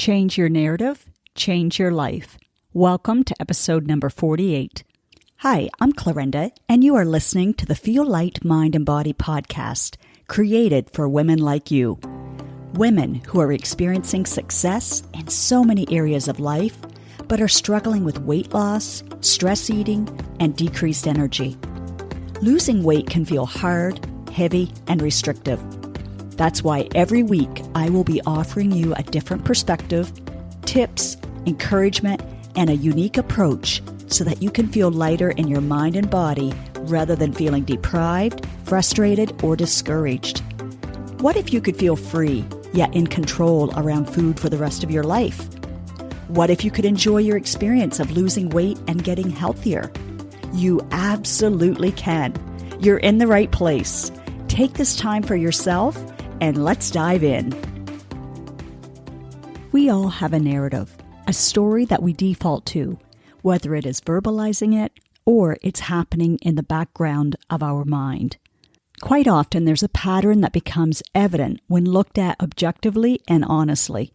Change your narrative, change your life. Welcome to episode number 48. Hi, I'm Clarinda, and you are listening to the Feel Light, Mind, and Body podcast, created for women like you. Women who are experiencing success in so many areas of life, but are struggling with weight loss, stress eating, and decreased energy. Losing weight can feel hard, heavy, and restrictive. That's why every week I will be offering you a different perspective, tips, encouragement, and a unique approach so that you can feel lighter in your mind and body rather than feeling deprived, frustrated, or discouraged. What if you could feel free, yet in control around food for the rest of your life? What if you could enjoy your experience of losing weight and getting healthier? You absolutely can. You're in the right place. Take this time for yourself and let's dive in. We all have a narrative, a story that we default to, whether it is verbalizing it or it's happening in the background of our mind. Quite often, there's a pattern that becomes evident when looked at objectively and honestly.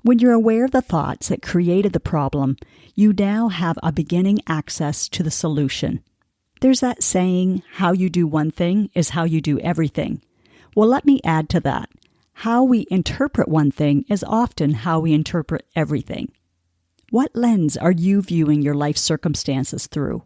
When you're aware of the thoughts that created the problem, you now have a beginning access to the solution. There's that saying, how you do one thing is how you do everything. Well, let me add to that. How we interpret one thing is often how we interpret everything. What lens are you viewing your life circumstances through?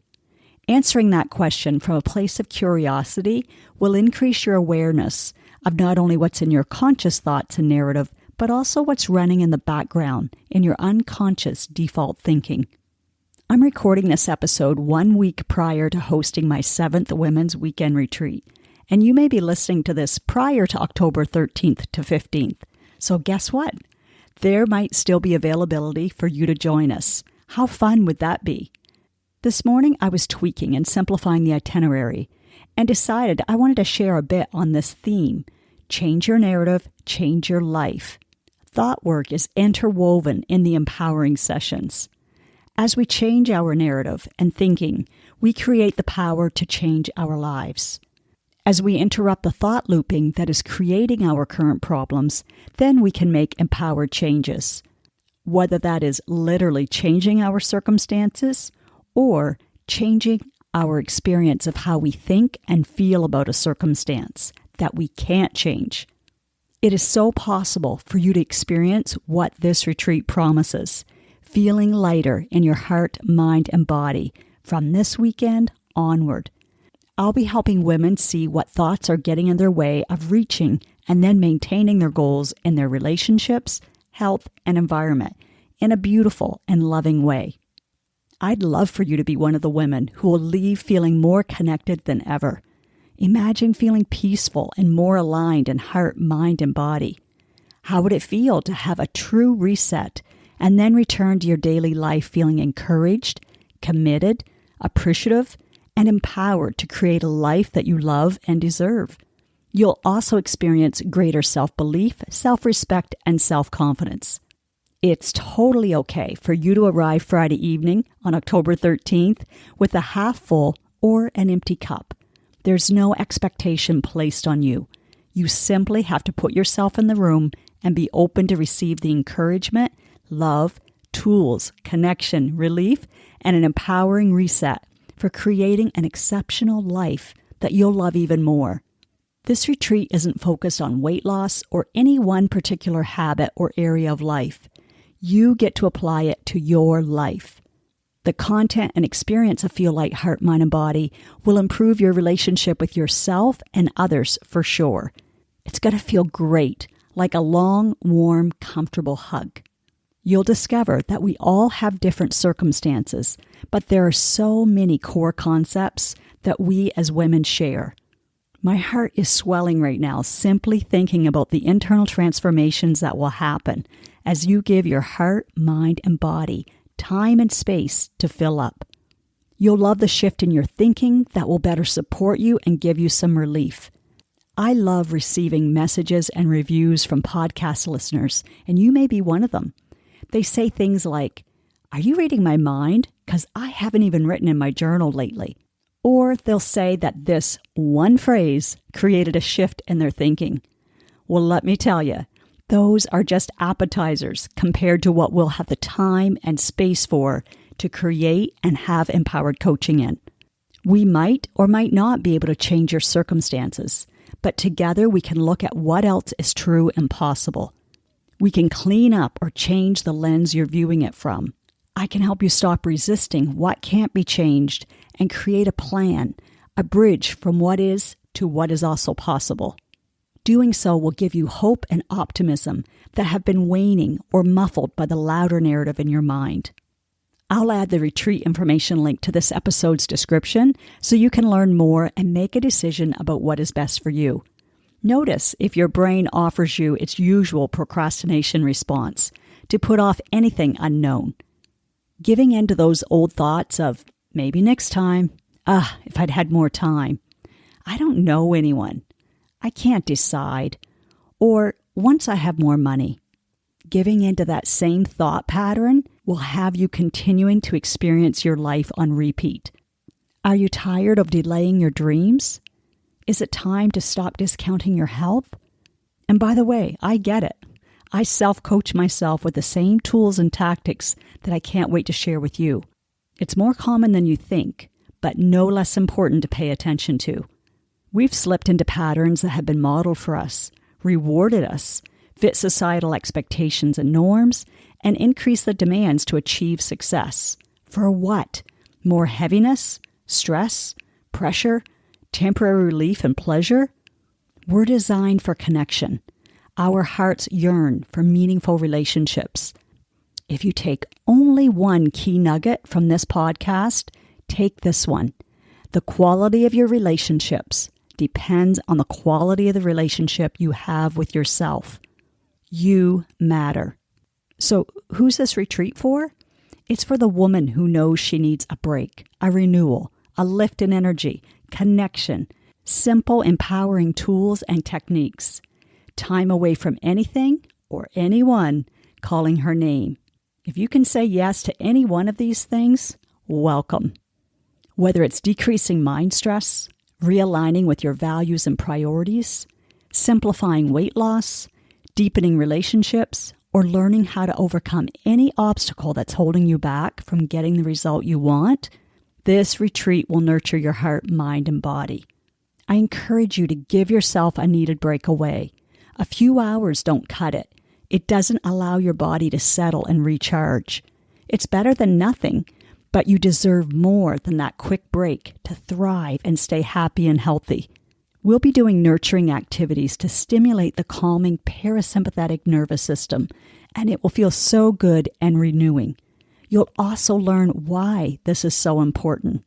Answering that question from a place of curiosity will increase your awareness of not only what's in your conscious thoughts and narrative, but also what's running in the background in your unconscious default thinking. I'm recording this episode 1 week prior to hosting my 7th Women's Weekend Retreat, and you may be listening to this prior to October 13th to 15th. So guess what? There might still be availability for you to join us. How fun would that be? This morning I was tweaking and simplifying the itinerary and decided I wanted to share a bit on this theme. Change your narrative, change your life. Thought work is interwoven in the empowering sessions. As we change our narrative and thinking, we create the power to change our lives. As we interrupt the thought looping that is creating our current problems, then we can make empowered changes. Whether that is literally changing our circumstances or changing our experience of how we think and feel about a circumstance that we can't change. It is so possible for you to experience what this retreat promises, feeling lighter in your heart, mind, and body from this weekend onward. I'll be helping women see what thoughts are getting in their way of reaching and then maintaining their goals in their relationships, health, and environment in a beautiful and loving way. I'd love for you to be one of the women who will leave feeling more connected than ever. Imagine feeling peaceful and more aligned in heart, mind, and body. How would it feel to have a true reset and then return to your daily life feeling encouraged, committed, appreciative, and empowered to create a life that you love and deserve? You'll also experience greater self-belief, self-respect, and self-confidence. It's totally okay for you to arrive Friday evening on October 13th with a half full or an empty cup. There's no expectation placed on you. You simply have to put yourself in the room and be open to receive the encouragement, love, tools, connection, relief, and an empowering reset for creating an exceptional life that you'll love even more. This retreat isn't focused on weight loss or any one particular habit or area of life. You get to apply it to your life. The content and experience of Feel Light, Heart, Mind, and Body will improve your relationship with yourself and others for sure. It's going to feel great, like a long, warm, comfortable hug. You'll discover that we all have different circumstances, but there are so many core concepts that we as women share. My heart is swelling right now simply thinking about the internal transformations that will happen as you give your heart, mind, and body time and space to fill up. You'll love the shift in your thinking that will better support you and give you some relief. I love receiving messages and reviews from podcast listeners, and you may be one of them. They say things like, "Are you reading my mind? Because I haven't even written in my journal lately." Or they'll say that this one phrase created a shift in their thinking. Well, let me tell you, those are just appetizers compared to what we'll have the time and space for to create and have empowered coaching in. We might or might not be able to change your circumstances, but together we can look at what else is true and possible. We can clean up or change the lens you're viewing it from. I can help you stop resisting what can't be changed and create a plan, a bridge from what is to what is also possible. Doing so will give you hope and optimism that have been waning or muffled by the louder narrative in your mind. I'll add the retreat information link to this episode's description so you can learn more and make a decision about what is best for you. Notice if your brain offers you its usual procrastination response to put off anything unknown. Giving in to those old thoughts of, maybe next time, if I'd had more time, I don't know anyone, I can't decide, or once I have more money. Giving into that same thought pattern will have you continuing to experience your life on repeat. Are you tired of delaying your dreams? Is it time to stop discounting your health? And by the way, I get it. I self-coach myself with the same tools and tactics that I can't wait to share with you. It's more common than you think, but no less important to pay attention to. We've slipped into patterns that have been modeled for us, rewarded us, fit societal expectations and norms, and increase the demands to achieve success. For what? More heaviness, stress, pressure, temporary relief and pleasure? We're designed for connection. Our hearts yearn for meaningful relationships. If you take only one key nugget from this podcast, take this one. The quality of your relationships depends on the quality of the relationship you have with yourself. You matter. So who's this retreat for? It's for the woman who knows she needs a break, a renewal, a lift in energy, connection, simple, empowering tools and techniques, time away from anything or anyone calling her name. If you can say yes to any one of these things, welcome. Whether it's decreasing mind stress, realigning with your values and priorities, simplifying weight loss, deepening relationships, or learning how to overcome any obstacle that's holding you back from getting the result you want, this retreat will nurture your heart, mind, and body. I encourage you to give yourself a needed break away. A few hours don't cut it. It doesn't allow your body to settle and recharge. It's better than nothing, but you deserve more than that quick break to thrive and stay happy and healthy. We'll be doing nurturing activities to stimulate the calming parasympathetic nervous system, and it will feel so good and renewing. You'll also learn why this is so important.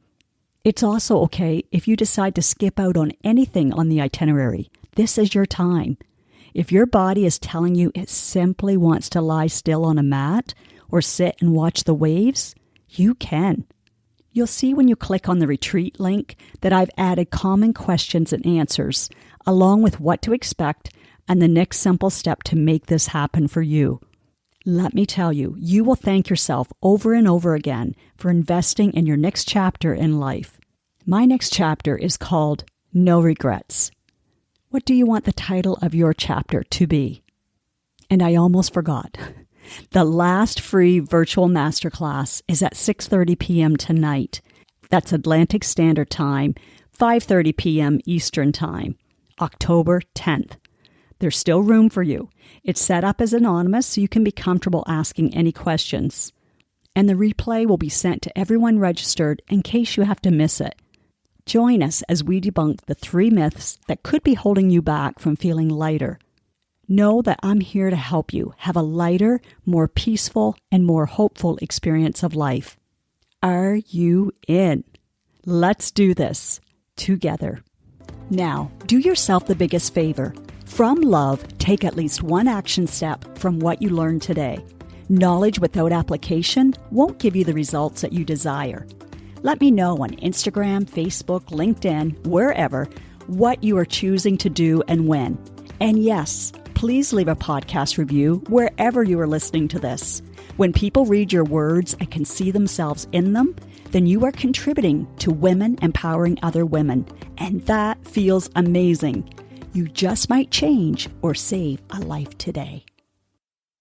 It's also okay if you decide to skip out on anything on the itinerary. This is your time. If your body is telling you it simply wants to lie still on a mat or sit and watch the waves, you can. You'll see when you click on the retreat link that I've added common questions and answers, along with what to expect and the next simple step to make this happen for you. Let me tell you, you will thank yourself over and over again for investing in your next chapter in life. My next chapter is called No Regrets. What do you want the title of your chapter to be? And I almost forgot. The last free virtual masterclass is at 6:30 p.m. tonight. That's Atlantic Standard Time, 5:30 p.m. Eastern Time, October 10th. There's still room for you. It's set up as anonymous so you can be comfortable asking any questions. And the replay will be sent to everyone registered in case you have to miss it. Join us as we debunk the 3 myths that could be holding you back from feeling lighter. Know that I'm here to help you have a lighter, more peaceful, and more hopeful experience of life. Are you in? Let's do this together. Now, do yourself the biggest favor. From love, take at least one action step from what you learned today. Knowledge without application won't give you the results that you desire. Let me know on Instagram, Facebook, LinkedIn, wherever, what you are choosing to do and when. And yes, please leave a podcast review wherever you are listening to this. When people read your words and can see themselves in them, then you are contributing to women empowering other women. And that feels amazing. You just might change or save a life today.